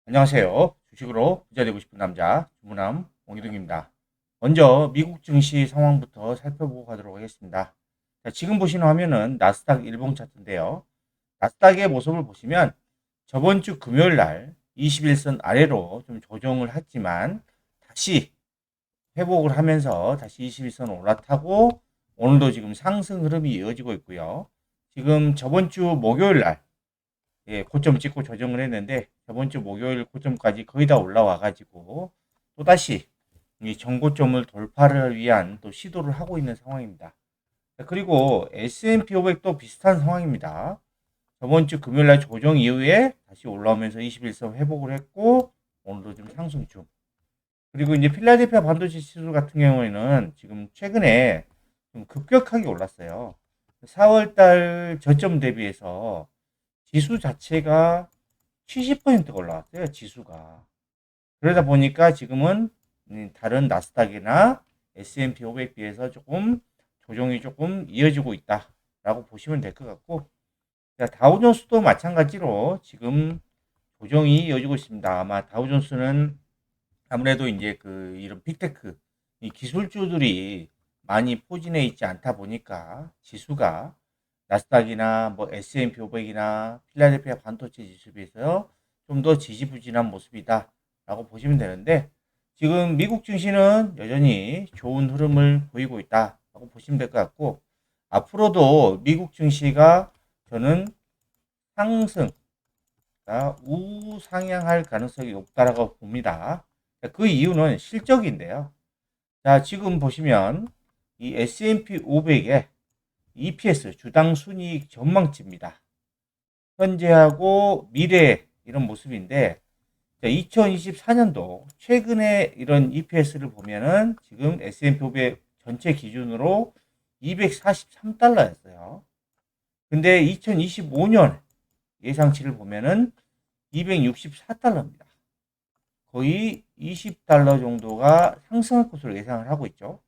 안녕하세요. 주식으로 부자 되고 싶은 남자 주무남 홍기동입니다. 먼저 미국 증시 상황부터 살펴보고 가도록 하겠습니다. 자, 지금 보시는 화면은 나스닥 일봉 차트인데요. 나스닥의 모습을 보시면 저번 주 금요일 날 21선 아래로 좀 조정을 했지만 다시 회복을 하면서 다시 21선 올라타고 오늘도 지금 상승 흐름이 이어지고 있고요. 지금 저번 주 목요일 날 고점 찍고 조정을 했는데 저번 주 목요일 고점까지 거의 다 올라와 가지고 또다시 이 전고점을 돌파를 위한 또 시도를 하고 있는 상황입니다. 그리고 S&P 500도 비슷한 상황입니다. 저번 주 금요일 날 조정 이후에 다시 올라오면서 21선 회복을 했고 오늘도 좀 상승 중. 그리고 이제 필라델피아 반도체 지수 같은 경우에는 지금 최근에 좀 급격하게 올랐어요. 4월 달 저점 대비해서 지수 자체가 70%가 올라왔어요. 지수가. 그러다 보니까 지금은 다른 나스닥이나 S&P 500 비해서 조금 조정이 조금 이어지고 있다라고 보시면 될 것 같고, 다우존스도 마찬가지로 지금 조정이 이어지고 있습니다. 아마 다우존스는 아무래도 이제 이런 빅테크 이 기술주들이 많이 포진해 있지 않다 보니까 지수가 나스닥이나 뭐 S&P 500이나 필라델피아 반도체 지수에 비해서 좀 더 지지부진한 모습이다라고 보시면 되는데 지금 미국 증시는 여전히 좋은 흐름을 보이고 있다라고 보시면 될 것 같고 앞으로도 미국 증시가 저는 상승, 우상향할 가능성이 높다라고 봅니다. 그 이유는 실적인데요. 자, 지금 보시면 이 S&P 500의 EPS 주당 순이익 전망치입니다. 현재하고 미래 이런 모습인데 2024년도 최근에 이런 EPS를 보면은 지금 S&P 500 전체 기준으로 243달러였어요. 근데 2025년 예상치를 보면은 264달러입니다. 거의 20달러 정도가 상승할 것으로 예상을 하고 있죠.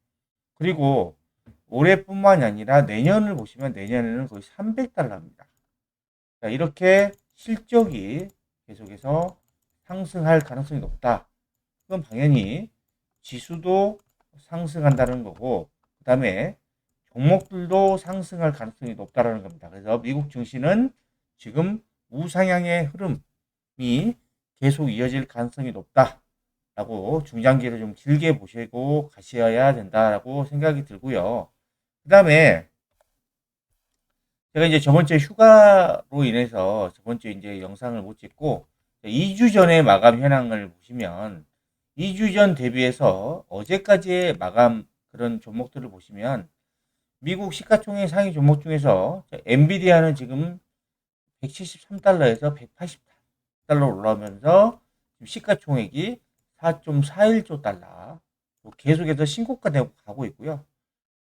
그리고 올해뿐만이 아니라 내년을 보시면 내년에는 거의 300달러입니다. 자, 이렇게 실적이 계속해서 상승할 가능성이 높다. 그건 당연히 지수도 상승한다는 거고, 그 다음에 종목들도 상승할 가능성이 높다는 겁니다. 그래서 미국 증시는 지금 우상향의 흐름이 계속 이어질 가능성이 높다라고 중장기를 좀 길게 보시고 가셔야 된다라고 생각이 들고요. 그 다음에 제가 이제 저번 주에 휴가로 인해서 저번 주에 이제 영상을 못 찍고 2주 전에 마감 현황을 보시면 2주 전 대비해서 어제까지의 마감 그런 종목들을 보시면 미국 시가총액 상위 종목 중에서 엔비디아는 지금 173달러에서 180달러 올라오면서 시가총액이 4.41조 달러 계속해서 신고가 되고 가고 있고요.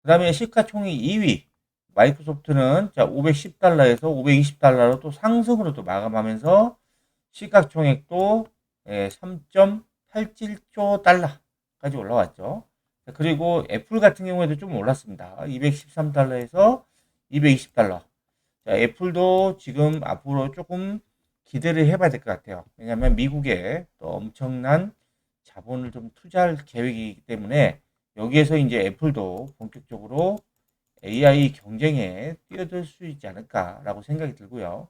그 다음에 시가총액 2위 마이크로소프트는 510달러에서 520달러로 또 상승으로 또 마감하면서 시가총액도 3.87조 달러까지 올라왔죠. 그리고 애플 같은 경우에도 좀 올랐습니다. 213달러에서 220달러. 자, 애플도 지금 앞으로 조금 기대를 해봐야 될 것 같아요. 왜냐하면 미국에 또 엄청난 자본을 좀 투자할 계획이기 때문에 여기에서 이제 애플도 본격적으로 AI 경쟁에 뛰어들 수 있지 않을까라고 생각이 들고요.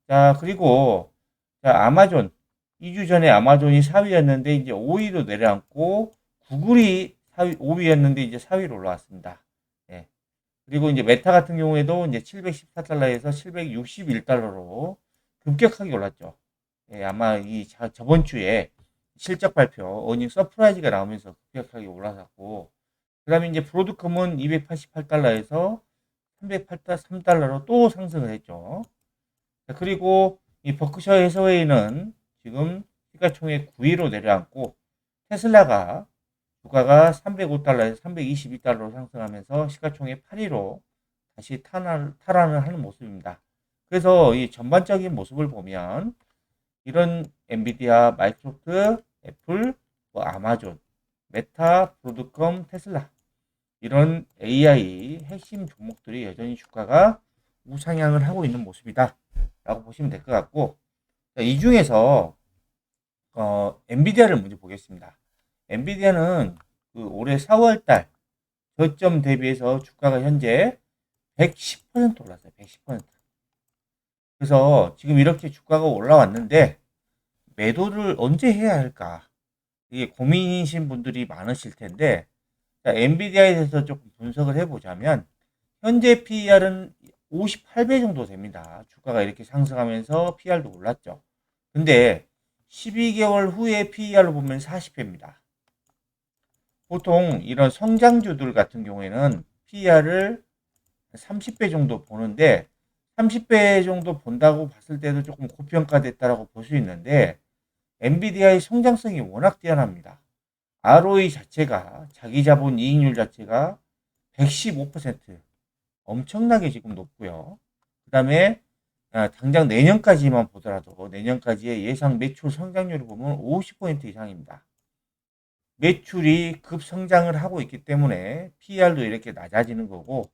자, 그리고 아마존 2주 전에 아마존이 4위였는데 이제 5위로 내려앉고 구글이 4위, 5위였는데 이제 4위로 올라왔습니다. 예. 그리고 이제 메타 같은 경우에도 이제 714달러에서 761달러로 급격하게 올랐죠. 예, 아마 저번 주에 실적 발표, 어닝 서프라이즈가 나오면서 급격하게 올라섰고, 그 다음에 이제 브로드컴은 288달러에서 383달러로 또 상승을 했죠. 그리고 이 버크셔 해서웨이는 지금 시가총액 9위로 내려앉고 테슬라가 주가가 305달러에서 322달러로 상승하면서 시가총액 8위로 다시 탈환을 하는 모습입니다. 그래서 이 전반적인 모습을 보면 이런 엔비디아, 마이크로소프트, 애플, 뭐 아마존, 메타, 브로드컴, 테슬라 이런 AI 핵심 종목들이 여전히 주가가 우상향을 하고 있는 모습이다 라고 보시면 될 것 같고 이 중에서 엔비디아를 먼저 보겠습니다. 엔비디아는 그 올해 4월달 저점 대비해서 주가가 현재 110% 올랐어요. 110%. 그래서 지금 이렇게 주가가 올라왔는데 매도를 언제 해야 할까? 이게 고민이신 분들이 많으실 텐데, 자, 엔비디아에 대해서 조금 분석을 해보자면, 현재 PER은 58배 정도 됩니다. 주가가 이렇게 상승하면서 PR도 올랐죠. 근데 12개월 후에 PER로 보면 40배입니다. 보통 이런 성장주들 같은 경우에는 PER을 30배 정도 보는데, 30배 정도 본다고 봤을 때도 조금 고평가됐다라고 볼 수 있는데, 엔비디아의 성장성이 워낙 뛰어납니다. ROE 자체가, 자기 자본 이익률 자체가 115%, 엄청나게 지금 높고요. 그 다음에 당장 내년까지만 보더라도 내년까지의 예상 매출 성장률을 보면 50% 이상입니다. 매출이 급성장을 하고 있기 때문에 PER도 이렇게 낮아지는 거고,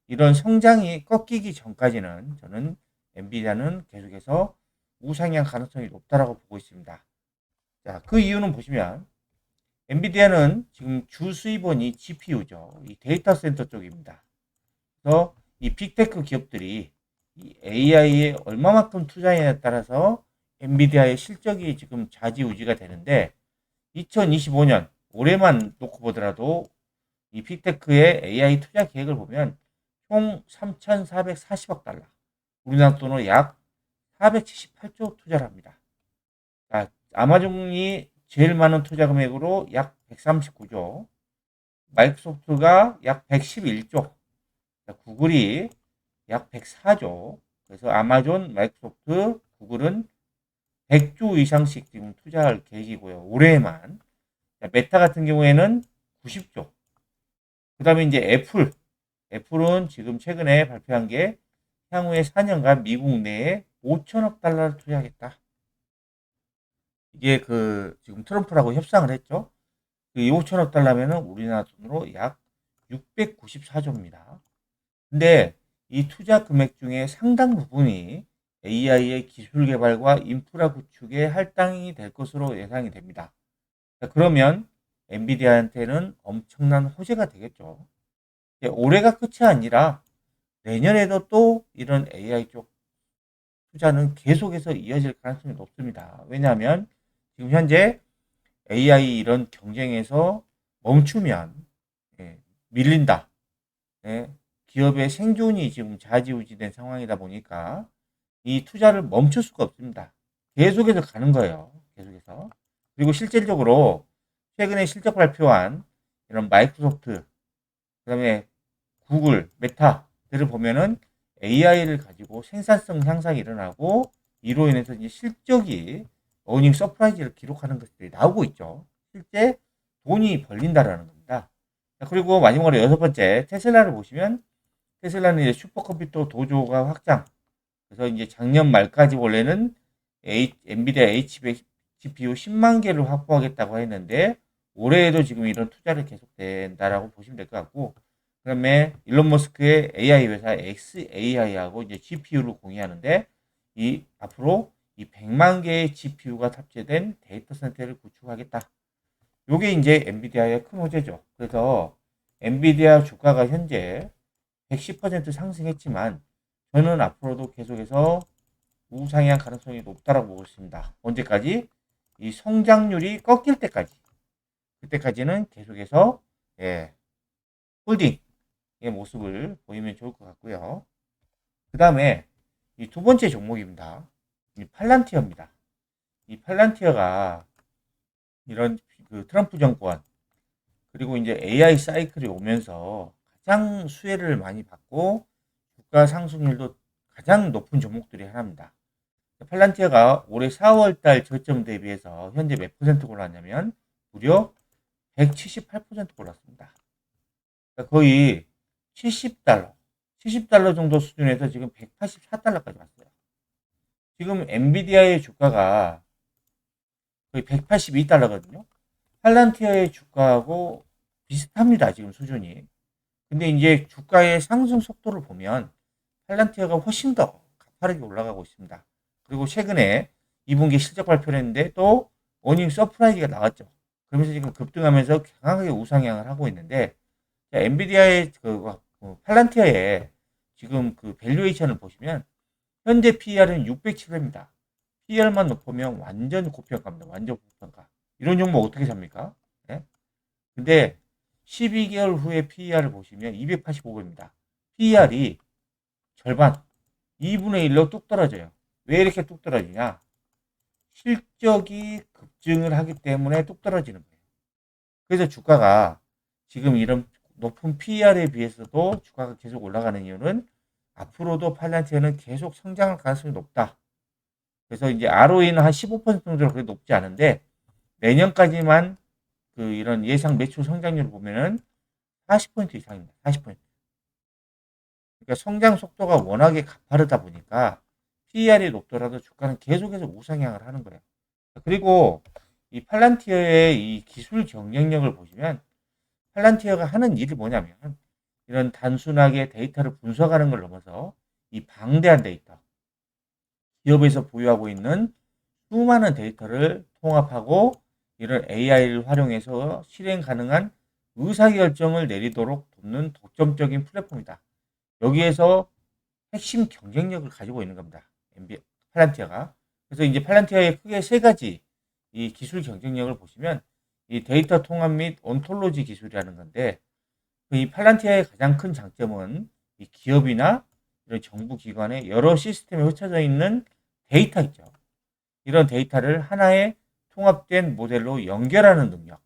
이런 성장이 꺾이기 전까지는 저는 엔비디아는 계속해서 우상향 가능성이 높다라고 보고 있습니다. 자, 그 이유는 보시면 엔비디아는 지금 주 수입원이 GPU죠. 이 데이터 센터 쪽입니다. 그래서 이 빅테크 기업들이 이 AI에 얼마만큼 투자하느냐에 따라서 엔비디아의 실적이 지금 좌지우지가 되는데, 2025년 올해만 놓고 보더라도 이 빅테크의 AI 투자 계획을 보면 총 3,440억 달러, 우리나라 돈으로 약 478조 투자를 합니다. 자, 아마존이 제일 많은 투자 금액으로 약 139조, 마이크로소프트가 약 111조, 구글이 약 104조, 그래서 아마존, 마이크로소프트, 구글은 100조 이상씩 지금 투자할 계획이고요. 올해만. 메타 같은 경우에는 90조. 그 다음에 이제 애플은 지금 최근에 발표한 게 향후에 4년간 미국 내에 5천억 달러를 투자하겠다. 이게 지금 트럼프라고 협상을 했죠. 그 5천억 달러면은 우리나라 돈으로 약 694조입니다. 근데 이 투자 금액 중에 상당 부분이 AI의 기술 개발과 인프라 구축에 할당이 될 것으로 예상이 됩니다. 그러면 엔비디아한테는 엄청난 호재가 되겠죠. 올해가 끝이 아니라 내년에도 또 이런 AI 쪽 투자는 계속해서 이어질 가능성이 높습니다. 왜냐하면 지금 현재 AI 이런 경쟁에서 멈추면 밀린다. 기업의 생존이 지금 좌지우지된 상황이다 보니까 이 투자를 멈출 수가 없습니다. 계속해서 가는 거예요. 계속해서. 그리고 실질적으로 최근에 실적 발표한 이런 마이크로소프트, 그다음에 구글, 메타들을 보면은 AI를 가지고 생산성 향상이 일어나고 이로 인해서 이제 실적이 어닝 서프라이즈를 기록하는 것들이 나오고 있죠. 실제 돈이 벌린다라는 겁니다. 그리고 마지막으로 여섯 번째 테슬라를 보시면 테슬라는 이제 슈퍼컴퓨터 도조가 확장. 그래서 이제 작년 말까지 원래는 엔비디아 H100 GPU 10만 개를 확보하겠다고 했는데 올해에도 지금 이런 투자를 계속된다라고 보시면 될 것 같고, 그다음에 일론 머스크의 AI 회사 xAI하고 이제 GPU를 공유하는데 이 앞으로 이 100만 개의 GPU가 탑재된 데이터 센터를 구축하겠다. 요게 이제 엔비디아의 큰 호재죠. 그래서 엔비디아 주가가 현재 110% 상승했지만 저는 앞으로도 계속해서 우상향 가능성이 높다라고 보고 있습니다. 언제까지? 이 성장률이 꺾일 때까지. 그때까지는 계속해서 홀딩의 모습을 보이면 좋을 것 같고요. 그 다음에 이 두 번째 종목입니다. 이 팔란티어입니다. 이 팔란티어가 이런 트럼프 정권 그리고 이제 AI 사이클이 오면서 가장 수혜를 많이 받고 주가 상승률도 가장 높은 종목들이 하나입니다. 팔란티어가 올해 4월달 저점 대비해서 현재 몇 퍼센트 올랐냐면 무려 178% 올랐습니다. 그러니까 거의 70달러 정도 수준에서 지금 184달러까지 왔어요. 지금 엔비디아의 주가가 거의 182달러거든요. 팔란티어의 주가하고 비슷합니다. 지금 수준이. 근데 이제 주가의 상승 속도를 보면 팔란티어가 훨씬 더 가파르게 올라가고 있습니다. 그리고 최근에 2분기 실적 발표를 했는데 또 어닝 서프라이즈가 나왔죠. 그러면서 지금 급등하면서 강하게 우상향을 하고 있는데, 엔비디아의 팔란티어의 지금 그 밸류에이션을 보시면 현재 PER은 607회입니다. PER만 높으면 완전 고평가입니다. 완전 고평가. 이런 종목 어떻게 삽니까? 네? 근데 12개월 후에 PER을 보시면 285배입니다. PER이 절반, 2분의 1로 뚝 떨어져요. 왜 이렇게 뚝 떨어지냐? 실적이 급증을 하기 때문에 뚝 떨어지는 거예요. 그래서 주가가 지금 이런 높은 PER에 비해서도 주가가 계속 올라가는 이유는 앞으로도 팔란티어는 계속 성장할 가능성이 높다. 그래서 이제 ROE는 한 15% 정도로 그렇게 높지 않은데 내년까지만 그 이런 예상 매출 성장률을 보면은 40% 이상입니다. 40%. 그러니까 성장 속도가 워낙에 가파르다 보니까 PER이 높더라도 주가는 계속해서 우상향을 하는 거예요. 그리고 이 팔란티어의 이 기술 경쟁력을 보시면 팔란티어가 하는 일이 뭐냐면 이런 단순하게 데이터를 분석하는 걸 넘어서 이 방대한 데이터, 기업에서 보유하고 있는 수많은 데이터를 통합하고 이런 AI를 활용해서 실행 가능한 의사결정을 내리도록 돕는 독점적인 플랫폼이다. 여기에서 핵심 경쟁력을 가지고 있는 겁니다. 팔란티어가. 그래서 이제 팔란티어의 크게 세 가지 이 기술 경쟁력을 보시면 이 데이터 통합 및 온톨로지 기술이라는 건데 이 팔란티아의 가장 큰 장점은 이 기업이나 이런 정부 기관의 여러 시스템에 흩어져 있는 데이터 있죠. 이런 데이터를 하나의 통합된 모델로 연결하는 능력.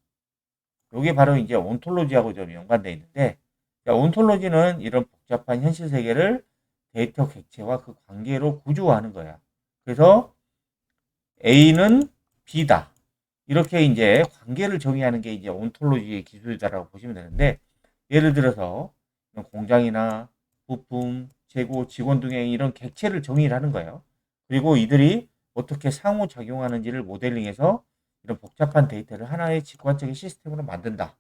이게 바로 이제 온톨로지하고 좀 연관되어 있는데, 온톨로지는 이런 복잡한 현실 세계를 데이터 객체와 그 관계로 구조화하는 거야. 그래서 A는 B다. 이렇게 이제 관계를 정의하는 게 이제 온톨로지의 기술이다라고 보시면 되는데, 예를 들어서 공장이나 부품, 재고, 직원 등의 이런 객체를 정의를 하는 거예요. 그리고 이들이 어떻게 상호작용하는지를 모델링해서 이런 복잡한 데이터를 하나의 직관적인 시스템으로 만든다.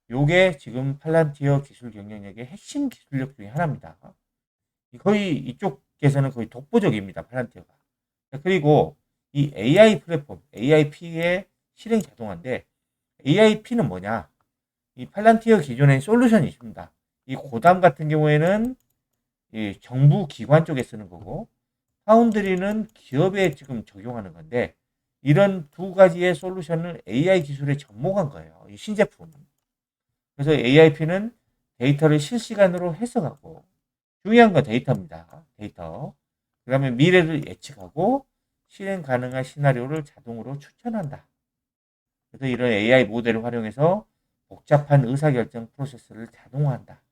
요게 지금 팔란티어 기술 경쟁력의 핵심 기술력 중에 하나입니다. 거의 이쪽에서는 거의 독보적입니다. 팔란티어가. 그리고 이 AI 플랫폼, AIP의 실행 자동화인데 AIP는 뭐냐? 이 팔란티어 기존의 솔루션이 있습니다. 이 고담 같은 경우에는 이 정부 기관 쪽에 쓰는 거고 파운드리는 기업에 지금 적용하는 건데 이런 두 가지의 솔루션을 AI 기술에 접목한 거예요. 이 신제품. 그래서 AIP는 데이터를 실시간으로 해석하고 중요한 건 데이터입니다. 데이터. 그 다음에 미래를 예측하고 실행 가능한 시나리오를 자동으로 추천한다. 그래서 이런 AI 모델을 활용해서 복잡한 의사결정 프로세스를 자동화한다.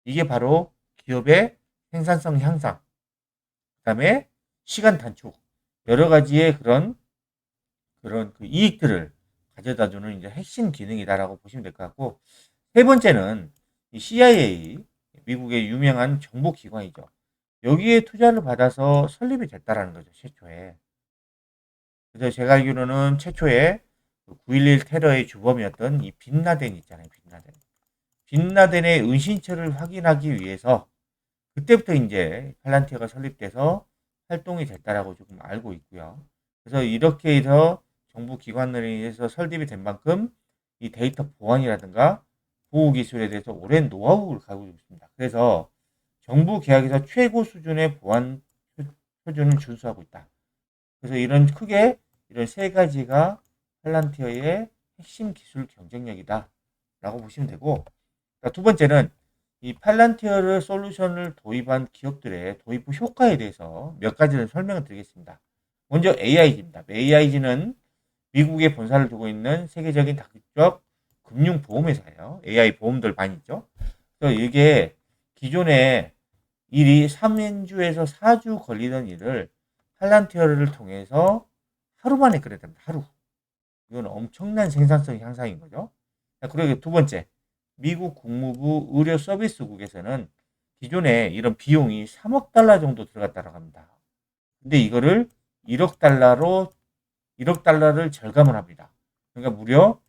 이게 바로 기업의 생산성 향상, 그 다음에 시간 단축, 여러 가지의 그런 그 이익들을 가져다주는 이제 핵심 기능이다라고 보시면 될 것 같고, 세 번째는 이 CIA, 미국의 유명한 정보기관이죠. 여기에 투자를 받아서 설립이 됐다라는 거죠, 최초에. 그래서 제가 알기로는 최초에 9.11 테러의 주범이었던 이 빈라덴 있잖아요, 빈라덴. 빈라덴의 은신처를 확인하기 위해서 그때부터 이제 팔란티어가 설립돼서 활동이 됐다라고 조금 알고 있고요. 그래서 이렇게 해서 정부 기관들에 의해서 설립이 된 만큼 이 데이터 보안이라든가 보호 기술에 대해서 오랜 노하우를 가지고 있습니다. 그래서 정부 계약에서 최고 수준의 보안 표준을 준수하고 있다. 그래서 이런 크게 이런 세 가지가 팔란티어의 핵심 기술 경쟁력이다라고 보시면 되고, 그러니까 두 번째는 이 팔란티어를 솔루션을 도입한 기업들의 도입 후 효과에 대해서 몇 가지를 설명을 드리겠습니다. 먼저 AIG입니다. AIG는 미국에 본사를 두고 있는 세계적인 다국적 금융보험회사예요. AI 보험들 많이 있죠. 그래서 이게 기존에 일이 3주에서 4주 걸리던 일을 팔란티어를 통해서 하루 만에 그래야 됩니다. 하루. 이건 엄청난 생산성 향상인 거죠. 그리고 두 번째, 미국 국무부 의료서비스국에서는 기존에 이런 비용이 3억 달러 정도 들어갔다고 합니다. 근데 이거를 1억 달러를 절감을 합니다. 그러니까 무려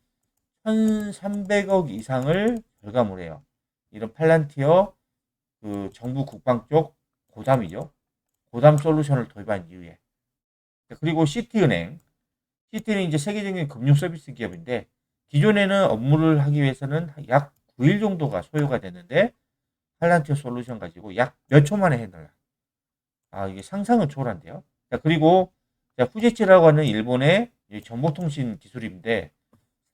1,300억 이상을 절감을 해요. 이런 팔란티어 그 정부 국방 쪽 고담이죠. 고담 솔루션을 도입한 이후에. 그리고 시티은행. 시티는 이제 세계적인 금융 서비스 기업인데 기존에는 업무를 하기 위해서는 약 9일 정도가 소요가 됐는데 팔란티어 솔루션 가지고 약 몇 초 만에 해내라. 아, 이게 상상을 초월한데요. 자, 그리고 자, 후제치라고 하는 일본의 정보통신 기술인데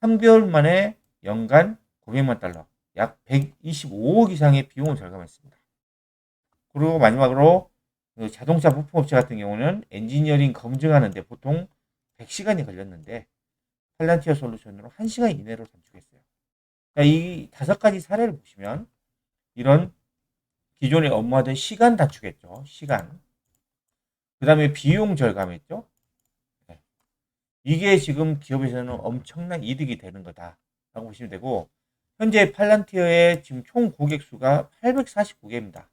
3개월 만에 연간 900만 달러, 약 125억 이상의 비용을 절감했습니다. 그리고 마지막으로 그 자동차 부품업체 같은 경우는 엔지니어링 검증하는데 보통 100시간이 걸렸는데 팔란티어 솔루션으로 1시간 이내로 단축했어요. 이 5가지 사례를 보시면 이런 기존에 업무하던 시간 단축했죠. 시간. 그 다음에 비용 절감했죠. 네. 이게 지금 기업에서는 엄청난 이득이 되는 거다라고 보시면 되고 현재 팔란티어의 지금 총 고객 수가 849개입니다.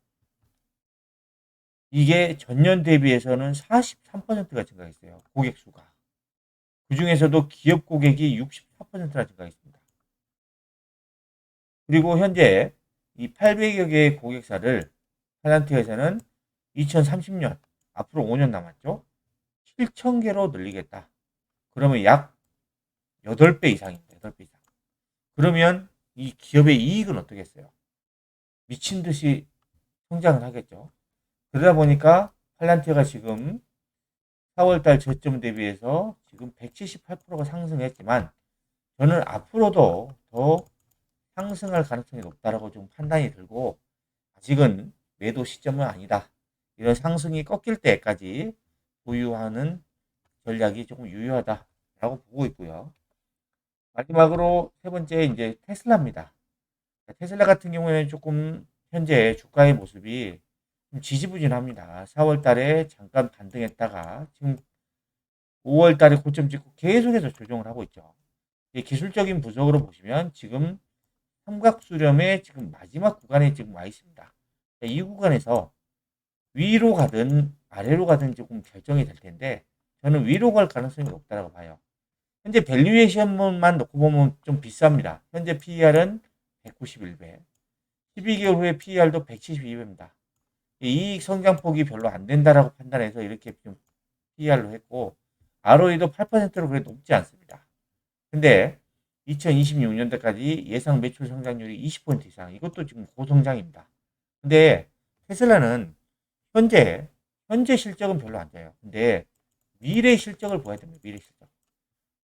이게 전년 대비해서는 43%가 증가했어요. 고객 수가. 그 중에서도 기업 고객이 64%나 증가했습니다. 그리고 현재 이 800여 개의 고객사를 팔란티어에서는 2030년 앞으로 5년 남았죠. 7,000개로 늘리겠다. 그러면 약 8배 이상입니다. 8배 이상. 그러면 이 기업의 이익은 어떻겠어요? 미친 듯이 성장을 하겠죠. 그러다 보니까 팔란티어가 지금 4월달 저점 대비해서 지금 178%가 상승했지만 저는 앞으로도 더 상승할 가능성이 높다라고 좀 판단이 들고 아직은 매도 시점은 아니다. 이런 상승이 꺾일 때까지 보유하는 전략이 조금 유효하다라고 보고 있고요. 마지막으로 세 번째 이제 테슬라입니다. 테슬라 같은 경우에는 조금 현재 주가의 모습이 좀 지지부진합니다. 4월 달에 잠깐 반등했다가 지금 5월 달에 고점 찍고 계속해서 조정을 하고 있죠. 기술적인 분석으로 보시면 지금 삼각수렴의 지금 마지막 구간에 지금 와 있습니다. 이 구간에서 위로 가든 아래로 가든 조금 결정이 될 텐데 저는 위로 갈 가능성이 높다고 봐요. 현재 밸류에이션만 놓고 보면 좀 비쌉니다. 현재 PER은 191배, 12개월 후에 PER도 172배입니다. 이익 성장폭이 별로 안 된다라고 판단해서 이렇게 좀 PER로 했고 ROE도 8%로 그래 높지 않습니다. 근데 2026년도까지 예상 매출 성장률이 20% 이상, 이것도 지금 고성장입니다. 근데 테슬라는 현재 실적은 별로 안 좋아요. 근데 미래 실적을 봐야 됩니다. 미래 실적.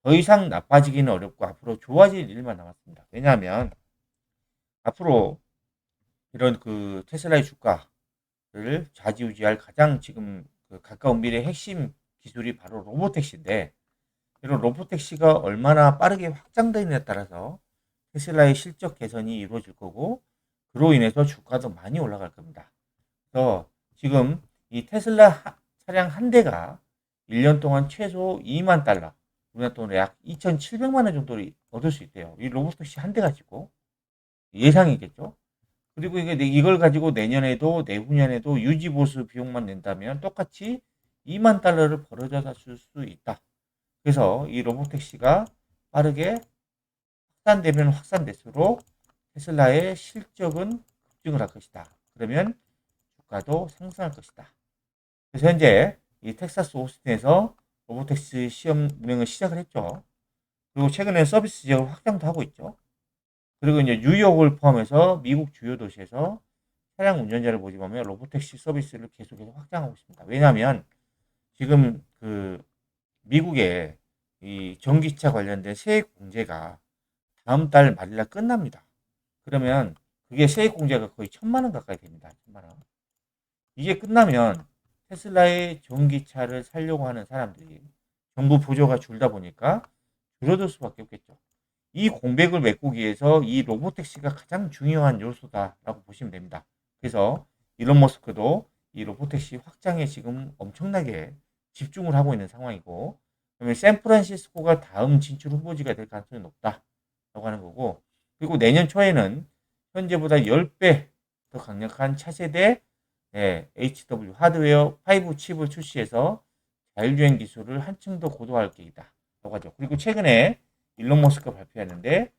더 이상 나빠지기는 어렵고 앞으로 좋아질 일만 남았습니다. 왜냐하면 앞으로 이런 그 테슬라의 주가를 좌지우지할 가장 지금 그 가까운 미래 핵심 기술이 바로 로보택시인데 이런 로보택시가 얼마나 빠르게 확장되느냐에 따라서 테슬라의 실적 개선이 이루어질 거고 그로 인해서 주가도 많이 올라갈 겁니다. 그래서 지금 이 테슬라 차량 한 대가 1년 동안 최소 2만 달러, 우리나라 돈으로 약 2,700만 원 정도를 얻을 수 있대요. 이 로봇택시 한 대 가지고 예상이겠죠. 그리고 이걸 가지고 내년에도 내후년에도 유지 보수 비용만 낸다면 똑같이 2만 달러를 벌어다 줄 수 있다. 그래서 이 로봇택시가 빠르게 확산되면 확산될수록 테슬라의 실적은 급증을 할 것이다. 그러면 주가도 상승할 것이다. 그래서 현재 이 텍사스 오스틴에서 로보택시 시험 운행을 시작을 했죠. 그리고 최근에 서비스 지역을 확장도 하고 있죠. 그리고 이제 뉴욕을 포함해서 미국 주요 도시에서 차량 운전자를 모집하며 로보택시 서비스를 계속해서 확장하고 있습니다. 왜냐하면 지금 그 미국의 이 전기차 관련된 세액 공제가 다음 달 말일날 끝납니다. 그러면 그게 세액 공제가 거의 1,000만 원 가까이 됩니다. 1,000만 원. 이게 끝나면 테슬라의 전기차를 사려고 하는 사람들이 정부 보조가 줄다 보니까 줄어들 수밖에 없겠죠. 이 공백을 메꾸기 위해서 이 로보택시가 가장 중요한 요소다라고 보시면 됩니다. 그래서 일론 머스크도 이 로보택시 확장에 지금 엄청나게 집중을 하고 있는 상황이고 그러면 샌프란시스코가 다음 진출 후보지가 될 가능성이 높다라고 하는 거고 그리고 내년 초에는 현재보다 10배 더 강력한 차세대 HW 하드웨어 5 칩을 출시해서 자율주행 기술을 한층 더 고도화할 계획이다. 라고 하죠. 그리고 최근에 일론 머스크가 발표했는데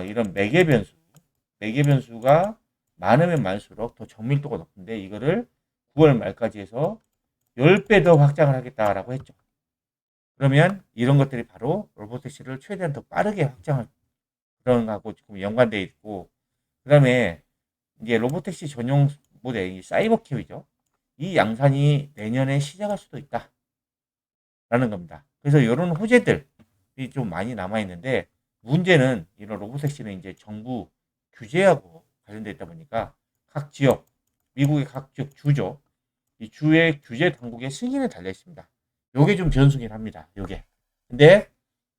이런 매개 변수가 많으면 많을수록 더 정밀도가 높은데 이거를 9월 말까지 해서 10배 더 확장을 하겠다라고 했죠. 그러면 이런 것들이 바로 로보택시를 최대한 더 빠르게 확장할 그런 거하고 지금 연관되어 있고, 그 다음에 이제 로보택시 전용 모델, 이 사이버캡이죠. 이 양산이 내년에 시작할 수도 있다라는 겁니다. 그래서 이런 호재들이 좀 많이 남아 있는데, 문제는 이런 로보택시는 이제 정부 규제하고 관련되어 있다 보니까 각 지역, 미국의 각 지역 주죠. 이 주의 규제 당국의 승인에 달려 있습니다. 요게 좀 변수긴 합니다. 요게. 근데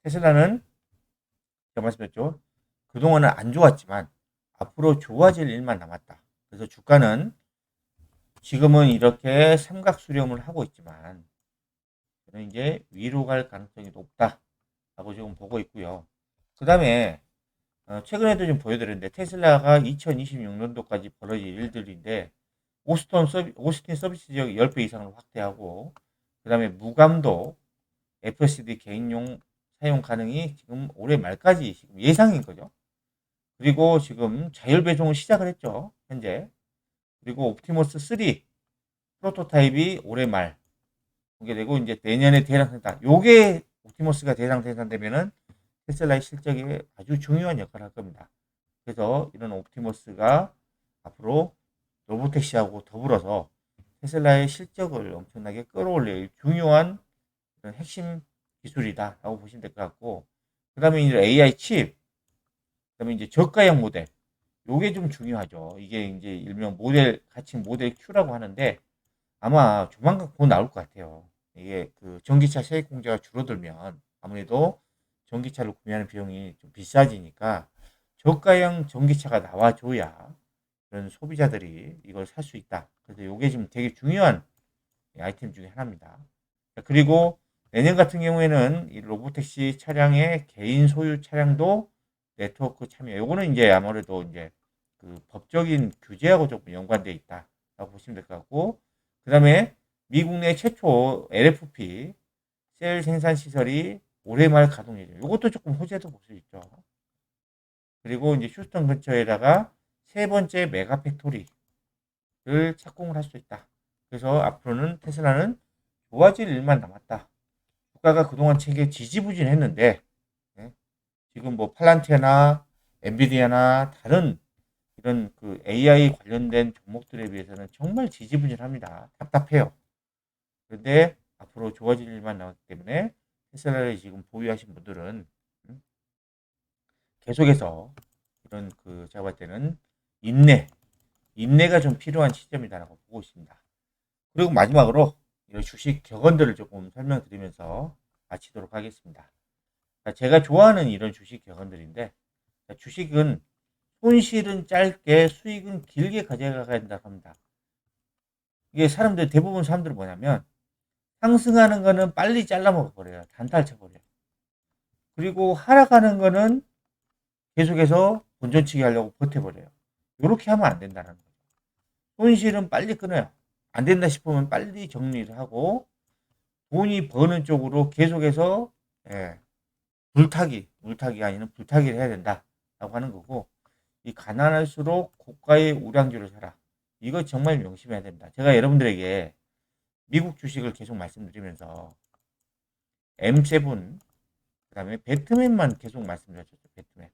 테슬라는 제가 말씀드렸죠. 그동안은 안 좋았지만 앞으로 좋아질 일만 남았다. 그래서 주가는 지금은 이렇게 삼각 수렴을 하고 있지만 저는 이제 위로 갈 가능성이 높다라고 지금 보고 있고요. 그 다음에 최근에도 좀 보여드렸는데 테슬라가 2026년도까지 벌어질 일들인데 오스틴 서비스 지역 10배 이상으로 확대하고, 그 다음에 무감도 FSD 개인용 사용 가능이 지금 올해 말까지 지금 예상인 거죠. 그리고 지금 자율 배송을 시작을 했죠. 현재. 그리고 옵티머스 3 프로토타입이 올해 말 공개되고 이제 내년에 대량 생산. 요게 옵티머스가 대량 생산되면은 테슬라의 실적에 아주 중요한 역할을 할 겁니다. 그래서 이런 옵티머스가 앞으로 로보택시하고 더불어서 테슬라의 실적을 엄청나게 끌어올릴 중요한 핵심 기술이다라고 보시면 될 것 같고, 그 다음에 이제 AI 칩, 그 다음에 이제 저가형 모델, 요게 좀 중요하죠. 이게 이제 일명 모델, 같이 모델 Q라고 하는데 아마 조만간 곧 나올 것 같아요. 이게 그 전기차 세액 공제가 줄어들면 아무래도 전기차를 구매하는 비용이 좀 비싸지니까 저가형 전기차가 나와줘야 그런 소비자들이 이걸 살 수 있다. 그래서 이게 지금 되게 중요한 아이템 중에 하나입니다. 그리고 내년 같은 경우에는 이 로보택시 차량의 개인 소유 차량도 네트워크 참여. 요거는 이제 아무래도 이제 그 법적인 규제하고 조금 연관되어 있다라고 보시면 될 것 같고, 그 다음에 미국 내 최초 LFP 셀 생산 시설이 올해 말 가동 예정. 요것도 조금 호재도 볼 수 있죠. 그리고 이제 휴스턴 근처에다가 세 번째 메가 팩토리를 착공을 할 수 있다. 그래서 앞으로는 테슬라는 좋아질 일만 남았다. 주가가 그동안 되게 지지부진했는데 네, 지금 뭐 팔란티아나 엔비디아나 다른 이런 그 AI 관련된 종목들에 비해서는 정말 지지부진합니다. 답답해요. 그런데 앞으로 좋아질 일만 남았기 때문에 테슬라를 지금 보유하신 분들은 계속해서 이런 그 제가 볼 때는 인내가 좀 필요한 시점이다라고 보고 있습니다. 그리고 마지막으로 이런 주식 격언들을 조금 설명드리면서 마치도록 하겠습니다. 제가 좋아하는 이런 주식 격언들인데, 주식은 손실은 짧게 수익은 길게 가져가야 된다고 합니다. 이게 대부분 사람들은 뭐냐면 상승하는 거는 빨리 잘라먹어 버려요. 단타를 쳐버려요. 그리고 하락하는 거는 계속해서 본전치기 하려고 버텨버려요. 이렇게 하면 안 된다는 거죠. 손실은 빨리 끊어요. 안 된다 싶으면 빨리 정리를 하고 돈이 버는 쪽으로 계속해서 예, 물타기가 아니라 불타기를 해야 된다라고 하는 거고, 이 가난할수록 고가의 우량주를 사라. 이거 정말 명심해야 됩니다. 제가 여러분들에게 미국 주식을 계속 말씀드리면서 M7, 그 다음에 배트맨만 계속 말씀드렸죠. 배트맨.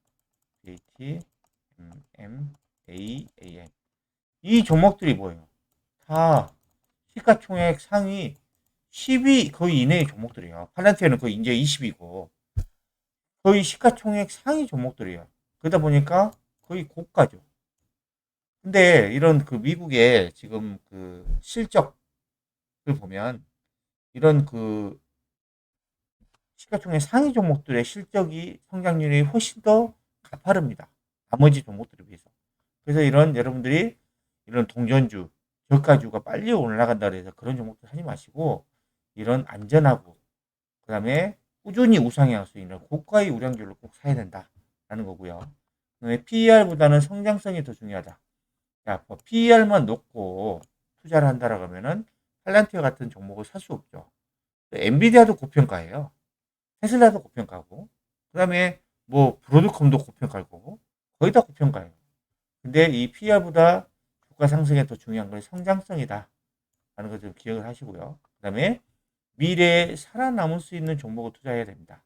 BAT, M, A, AM. 이 종목들이 뭐예요? 다 시가총액 상위 10위 거의 이내의 종목들이에요. 팔란티아는 거의 이제 20위고 거의 시가총액 상위 종목들이에요. 그러다 보니까 거의 고가죠. 근데 이런 그 미국의 지금 그 실적을 보면 이런 그 시가총액 상위 종목들의 실적이 성장률이 훨씬 더 가파릅니다. 나머지 종목들에 비해서. 그래서 이런 여러분들이 이런 동전주, 저가주가 빨리 올라간다 그래서 그런 종목들 하지 마시고 이런 안전하고 그다음에 꾸준히 우상향할 수 있는 고가의 우량주를 꼭 사야 된다라는 거고요. 그다음에 PER보다는 성장성이 더 중요하다. 자, 뭐 PER만 놓고 투자를 한다라고 하면은 팔란티아 같은 종목을 살 수 없죠. 엔비디아도 고평가예요. 테슬라도 고평가고, 그다음에 뭐 브로드컴도 고평가일 거고, 거의 다 고평가예요. 근데 이 PER보다 주가 상승에 더 중요한 건 성장성이다. 라는 걸 좀 기억을 하시고요. 그다음에 미래에 살아남을 수 있는 종목을 투자해야 됩니다.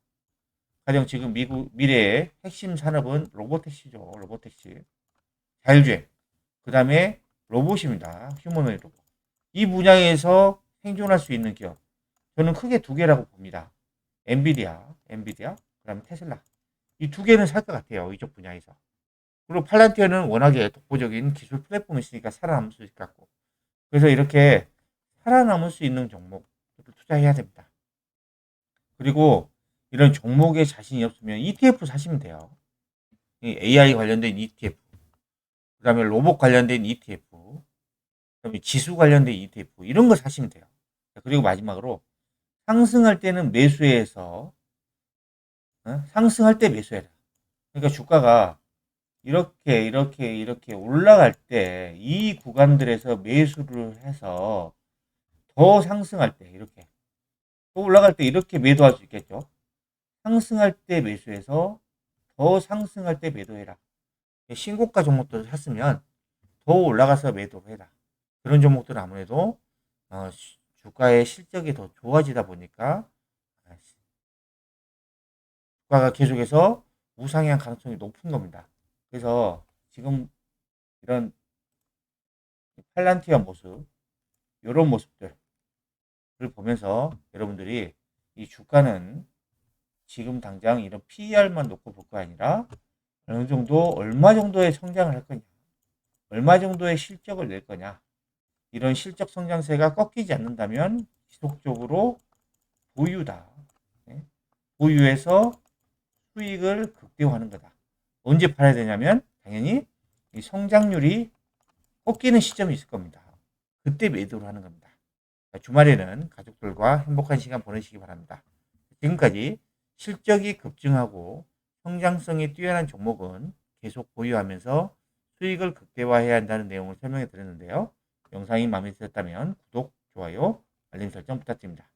가령 지금 미래의 핵심 산업은 로보택시죠. 로보택시. 자율주행. 그 다음에 로봇입니다. 휴머노이드 로봇. 이 분야에서 생존할 수 있는 기업. 저는 크게 두 개라고 봅니다. 엔비디아, 그 다음에 테슬라. 이 두 개는 살 것 같아요. 이쪽 분야에서. 그리고 팔란티어는 워낙에 독보적인 기술 플랫폼이 있으니까 살아남을 수 있을 것 같고. 그래서 이렇게 살아남을 수 있는 종목을 투자해야 됩니다. 그리고 이런 종목에 자신이 없으면 ETF 사시면 돼요. AI 관련된 ETF, 그 다음에 로봇 관련된 ETF, 그 다음에 지수 관련된 ETF, 이런 거 사시면 돼요. 그리고 마지막으로 상승할 때는 매수해서, 상승할 때 매수해라. 그러니까 주가가 이렇게 올라갈 때 이 구간들에서 매수를 해서 더 상승할 때 이렇게 더 올라갈 때 이렇게 매도할 수 있겠죠. 상승할 때 매수해서 더 상승할 때 매도해라. 신고가 종목들을 샀으면 더 올라가서 매도해라. 그런 종목들은 아무래도 주가의 실적이 더 좋아지다 보니까 주가가 계속해서 우상향 가능성이 높은 겁니다. 그래서 지금 이런 팔란티어 모습, 이런 모습들을 보면서 여러분들이 이 주가는 지금 당장 이런 PER만 놓고 볼 거 아니라 어느 정도 얼마 정도의 성장을 할 거냐, 얼마 정도의 실적을 낼 거냐, 이런 실적 성장세가 꺾이지 않는다면 지속적으로 보유다. 네? 보유해서 수익을 극대화하는 거다. 언제 팔아야 되냐면 당연히 이 성장률이 꺾이는 시점이 있을 겁니다. 그때 매도를 하는 겁니다. 주말에는 가족들과 행복한 시간 보내시기 바랍니다. 지금까지 실적이 급증하고 성장성이 뛰어난 종목은 계속 보유하면서 수익을 극대화해야 한다는 내용을 설명해 드렸는데요. 영상이 마음에 드셨다면 구독, 좋아요, 알림 설정 부탁드립니다.